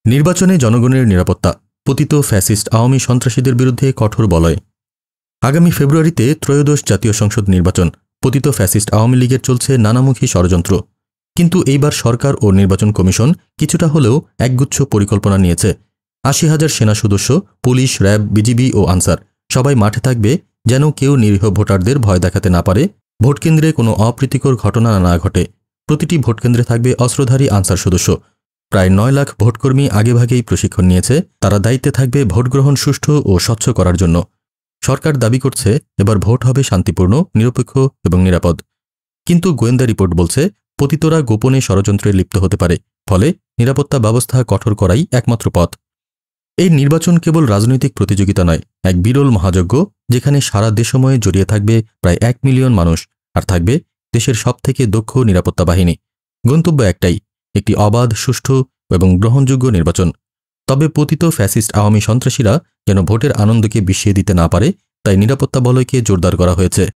নির্বাচনে জনগণের নিরাপত্তা, পতিত ফ্যাসিস্ট আওয়ামী সন্ত্রাসীদের বিরুদ্ধে কঠোর বলয়। আগামী ফেব্রুয়ারিতে ত্রয়োদশ জাতীয় সংসদ নির্বাচন। পতিত ফ্যাসিস্ট আওয়ামী লীগের চলছে নানামুখী ষড়যন্ত্র। কিন্তু এইবার সরকার ও নির্বাচন কমিশন কিছুটা হলেও একগুচ্ছ পরিকল্পনা নিয়েছে। ৮০,০০০ সেনা সদস্য, পুলিশ, র্যাব, বিজিবি ও আনসার সবাই মাঠে থাকবে, যেন কেউ নিরীহ ভোটারদের ভয় দেখাতে না পারে, ভোটকেন্দ্রে কোনো অপ্রীতিকর ঘটনা না ঘটে। প্রতিটি ভোটকেন্দ্রে থাকবে অস্ত্রধারী আনসার সদস্য। প্রায় ৯ লাখ ভোটকর্মী আগেভাগেই প্রশিক্ষণ নিয়েছে। তারা দায়িত্বে থাকবে ভোটগ্রহণ সুষ্ঠু ও স্বচ্ছ করার জন্য। সরকার দাবি করছে এবার ভোট হবে শান্তিপূর্ণ, নিরপেক্ষ এবং নিরাপদ। কিন্তু গোয়েন্দা রিপোর্ট বলছে পতিতরা গোপনে ষড়যন্ত্রে লিপ্ত হতে পারে। ফলে নিরাপত্তা ব্যবস্থা কঠোর করাই একমাত্র পথ। এই নির্বাচন কেবল রাজনৈতিক প্রতিযোগিতা নয়, এক বিরল মহাযজ্ঞ, যেখানে সারা দেশময়ে জড়িয়ে থাকবে প্রায় ১ মিলিয়ন মানুষ, আর থাকবে দেশের সবথেকে দক্ষ নিরাপত্তা বাহিনী। গন্তব্য একটাই, একটি অবাধ, সুষ্ঠু এবং গ্রহণযোগ্য নির্বাচন। তবে পতিত ফ্যাসিস্ট আওয়ামী সন্ত্রাসীরা যেন ভোটের আনন্দকে বিষিয়ে দিতে না পারে, তাই নিরাপত্তা বলয়কে জোরদার করা হয়েছে।